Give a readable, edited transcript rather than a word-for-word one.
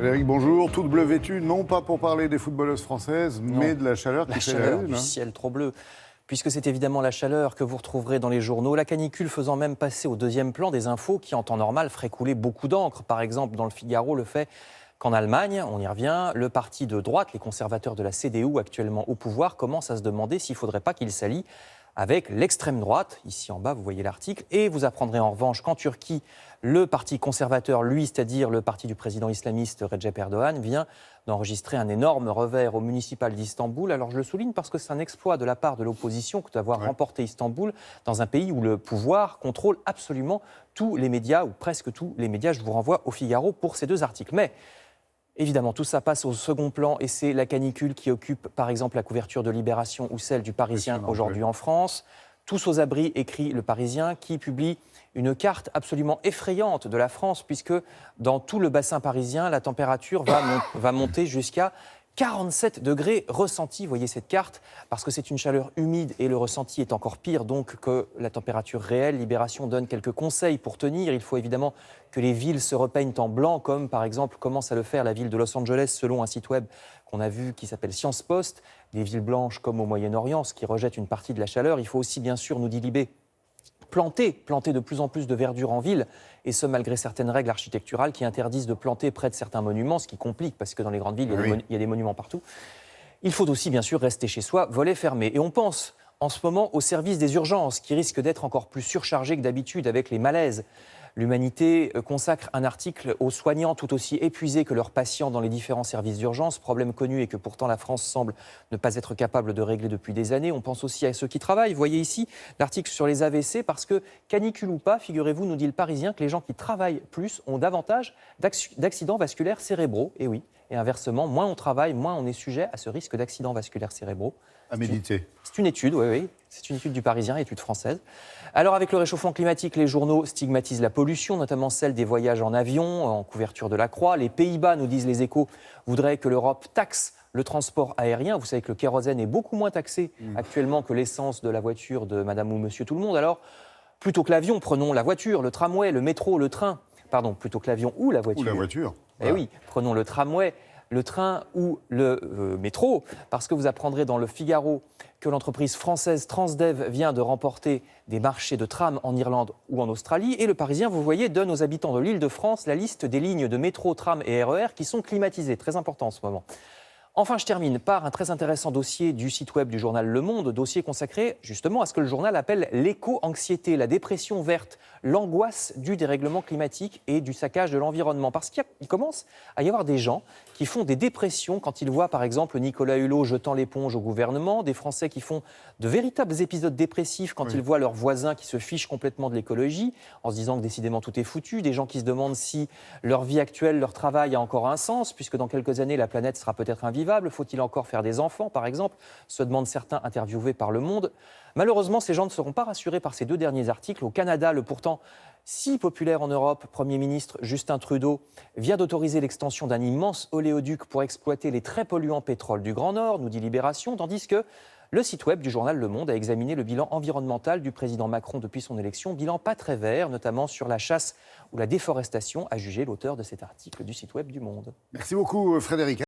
Frédéric, bonjour. Toute bleue vêtue, non pas pour parler des footballeuses françaises, mais de la chaleur qui fait la une. Du ciel trop bleu. Puisque c'est évidemment la chaleur que vous retrouverez dans les journaux, la canicule faisant même passer au deuxième plan des infos qui, en temps normal, feraient couler beaucoup d'encre. Par exemple, dans le Figaro, le fait qu'en Allemagne, on y revient, le parti de droite, les conservateurs de la CDU, actuellement au pouvoir, commence à se demander s'il ne faudrait pas qu'il s'allie avec l'extrême droite. Ici en bas, vous voyez l'article. Et vous apprendrez en revanche qu'en Turquie, le parti conservateur, lui, c'est-à-dire le parti du président islamiste Recep Erdogan, vient d'enregistrer un énorme revers au municipal d'Istanbul. Alors je le souligne parce que c'est un exploit de la part de l'opposition que d'avoir remporté Istanbul dans un pays où le pouvoir contrôle absolument tous les médias, ou presque tous les médias. Je vous renvoie au Figaro pour ces deux articles. Mais évidemment, tout ça passe au second plan et c'est la canicule qui occupe par exemple la couverture de Libération ou celle du Parisien aujourd'hui en France. Tous aux abris, écrit le Parisien, qui publie une carte absolument effrayante de la France, puisque dans tout le bassin parisien, la température va monter jusqu'à 47 degrés ressentis. Vous voyez cette carte, parce que c'est une chaleur humide et le ressenti est encore pire donc que la température réelle. Libération donne quelques conseils pour tenir. Il faut évidemment que les villes se repeignent en blanc, comme par exemple commence à le faire la ville de Los Angeles, selon un site web qu'on a vu qui s'appelle Science Post. Des villes blanches comme au Moyen-Orient, ce qui rejette une partie de la chaleur. Il faut aussi, bien sûr, nous dit Libé, planter de plus en plus de verdure en ville, et ce malgré certaines règles architecturales qui interdisent de planter près de certains monuments, ce qui complique parce que dans les grandes villes, il y a des monuments partout. Il faut aussi bien sûr rester chez soi, volets fermés. Et on pense en ce moment au service des urgences qui risque d'être encore plus surchargé que d'habitude avec les malaises. L'Humanité consacre un article aux soignants tout aussi épuisés que leurs patients dans les différents services d'urgence, problème connu et que pourtant la France semble ne pas être capable de régler depuis des années. On pense aussi à ceux qui travaillent. Vous voyez ici l'article sur les AVC parce que, canicule ou pas, figurez-vous, nous dit le Parisien, que les gens qui travaillent plus ont davantage d'accidents vasculaires cérébraux. Et oui, et inversement, moins on travaille, moins on est sujet à ce risque d'accidents vasculaires cérébraux. À méditer. C'est une étude, oui. C'est une étude du Parisien, étude française. Alors, avec le réchauffement climatique, les journaux stigmatisent la pollution, notamment celle des voyages en avion, en couverture de la croix. Les Pays-Bas, nous disent les Échos, voudraient que l'Europe taxe le transport aérien. Vous savez que le kérosène est beaucoup moins taxé actuellement que l'essence de la voiture de madame ou monsieur tout le monde. Alors, plutôt que l'avion, prenons la voiture, le tramway, le métro, le train. Pardon, plutôt que l'avion ou la voiture. Ou la voiture. Eh oui, prenons le tramway, le train ou le métro, parce que vous apprendrez dans le Figaro que l'entreprise française Transdev vient de remporter des marchés de tram en Irlande ou en Australie. Et le Parisien, vous voyez, donne aux habitants de l'Île-de-France la liste des lignes de métro, tram et RER qui sont climatisées. Très important en ce moment. Enfin, je termine par un très intéressant dossier du site web du journal Le Monde, dossier consacré justement à ce que le journal appelle l'éco-anxiété, la dépression verte, l'angoisse du dérèglement climatique et du saccage de l'environnement. Parce qu'il commence à y avoir des gens qui font des dépressions quand ils voient par exemple Nicolas Hulot jetant l'éponge au gouvernement, des Français qui font de véritables épisodes dépressifs quand ils voient leurs voisins qui se fichent complètement de l'écologie, en se disant que décidément tout est foutu, des gens qui se demandent si leur vie actuelle, leur travail a encore un sens, puisque dans quelques années la planète sera peut-être invivable. Faut-il encore faire des enfants, par exemple, se demandent certains interviewés par Le Monde. Malheureusement, ces gens ne seront pas rassurés par ces deux derniers articles. Au Canada, le pourtant si populaire en Europe, Premier ministre Justin Trudeau vient d'autoriser l'extension d'un immense oléoduc pour exploiter les très polluants pétroles du Grand Nord, nous dit Libération, tandis que le site web du journal Le Monde a examiné le bilan environnemental du président Macron depuis son élection, bilan pas très vert, notamment sur la chasse ou la déforestation, a jugé l'auteur de cet article du site web du Monde. Merci beaucoup Frédéric.